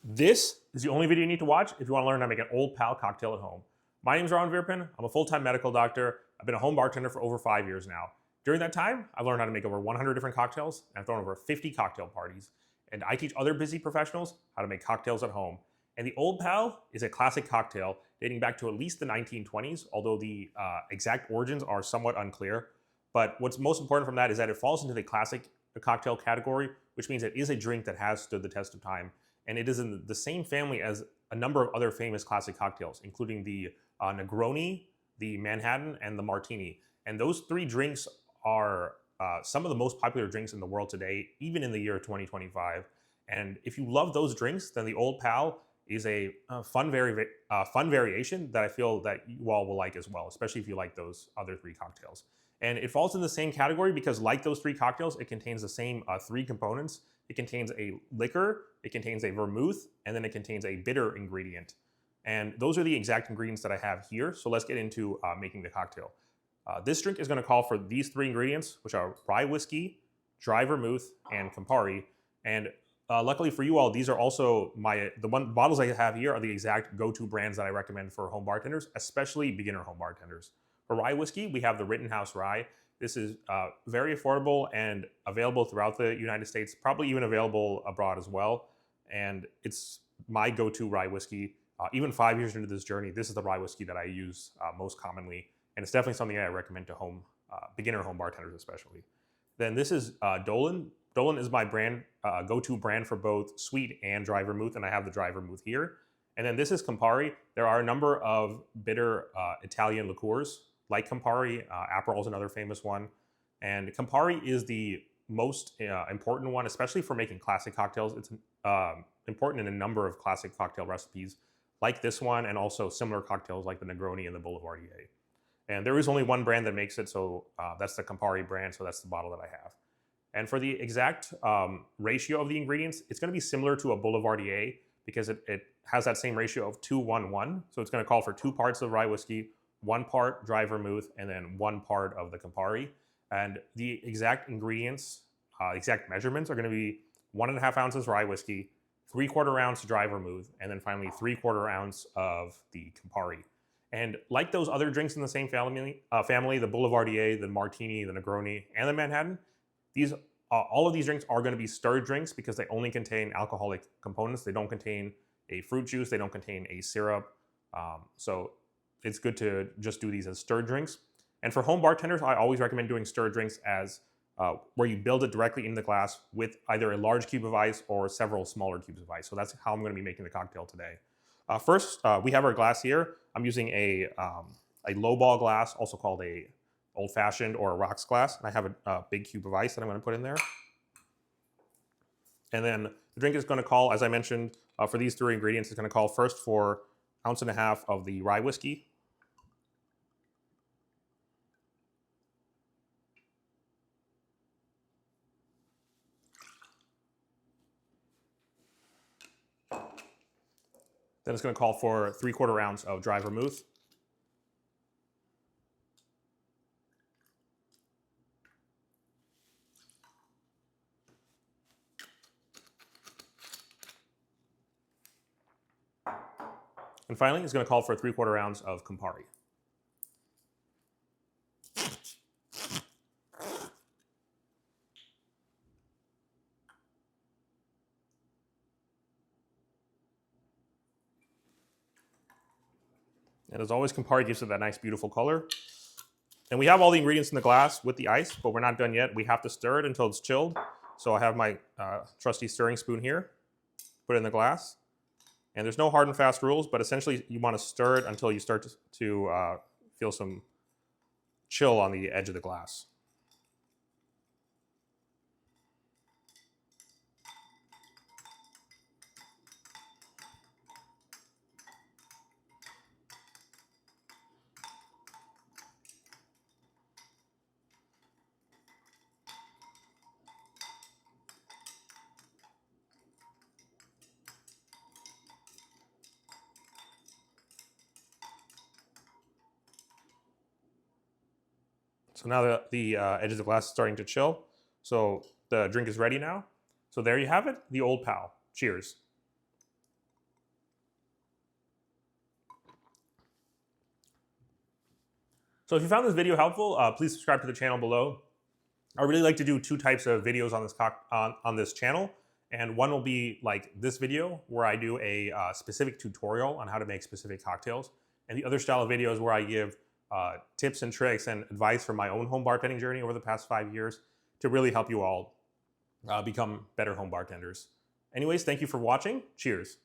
This is the only video you need to watch if you want to learn how to make an Old Pal cocktail at home. My name is Ron Veerpin. I'm a full-time medical doctor. I've been a home bartender for over 5 years now. During that time, I've learned how to make over 100 different cocktails, and I've thrown over 50 cocktail parties. And I teach other busy professionals how to make cocktails at home. And the Old Pal is a classic cocktail dating back to at least the 1920s, although the exact origins are somewhat unclear. But what's most important from that is that it falls into the classic cocktail category, which means it is a drink that has stood the test of time. And it is in the same family as a number of other famous classic cocktails, including the Negroni, the Manhattan, and the Martini. And those three drinks are some of the most popular drinks in the world today, even in the year 2025. And if you love those drinks, then the Old Pal is a fun variation that I feel that you all will like as well, especially if you like those other three cocktails. And it falls in the same category because, like those three cocktails, it contains the same three components. It contains a liquor, it contains a vermouth, and then it contains a bitter ingredient. And those are the exact ingredients that I have here. So let's get into making the cocktail. This drink is going to call for these three ingredients, which are rye whiskey, dry vermouth, and Campari. And luckily for you all, these are also the bottles I have here are the exact go-to brands that I recommend for home bartenders, especially beginner home bartenders. For rye whiskey, we have the Rittenhouse Rye. This is very affordable and available throughout the United States, probably even available abroad as well. And it's my go-to rye whiskey. Even 5 years into this journey, this is the rye whiskey that I use most commonly. And it's definitely something that I recommend to beginner home bartenders especially. Then this is Dolan. Dolan is my go-to brand for both sweet and dry vermouth, and I have the dry vermouth here. And then this is Campari. There are a number of bitter Italian liqueurs, like Campari. Aperol is another famous one. And Campari is the most important one, especially for making classic cocktails. It's important in a number of classic cocktail recipes, like this one, and also similar cocktails like the Negroni and the Boulevardier. And there is only one brand that makes it, so that's the Campari brand, so that's the bottle that I have. And for the exact ratio of the ingredients, it's going to be similar to a Boulevardier because it has that same ratio of 2-1-1. So it's going to call for 2 parts of rye whiskey, 1 part dry vermouth, and then 1 part of the Campari. And the exact ingredients, exact measurements are going to be 1.5 ounces rye whiskey, 3/4 ounce dry vermouth, and then finally 3/4 ounce of the Campari. And like those other drinks in the same family, the Boulevardier, the Martini, the Negroni, and the Manhattan, all of these drinks are going to be stirred drinks because they only contain alcoholic components. They don't contain a fruit juice. They don't contain a syrup. So it's good to just do these as stirred drinks. And for home bartenders, I always recommend doing stirred drinks as where you build it directly in the glass with either a large cube of ice or several smaller cubes of ice. So that's how I'm going to be making the cocktail today. First, we have our glass here. I'm using a low ball glass, also called a old-fashioned or a rocks glass. And I have a big cube of ice that I'm going to put in there. And then the drink is going to call, as I mentioned, for these three ingredients, it's going to call first for 1.5 ounces of the rye whiskey. Then it's going to call for 3/4 ounce of dry vermouth. And finally, it's going to call for 3/4 ounce of Campari. And as always, Campari gives it that nice, beautiful color. And we have all the ingredients in the glass with the ice, but we're not done yet. We have to stir it until it's chilled. So I have my trusty stirring spoon here, put it in the glass. And there's no hard and fast rules, but essentially you want to stir it until you start to feel some chill on the edge of the glass. So now the edge of the glass is starting to chill. So the drink is ready now. So there you have it, the Old Pal. Cheers. So if you found this video helpful, please subscribe to the channel below. I really like to do two types of videos on this channel. And one will be like this video where I do a specific tutorial on how to make specific cocktails. And the other style of videos where I give tips and tricks and advice from my own home bartending journey over the past 5 years to really help you all become better home bartenders. Anyways, thank you for watching. Cheers.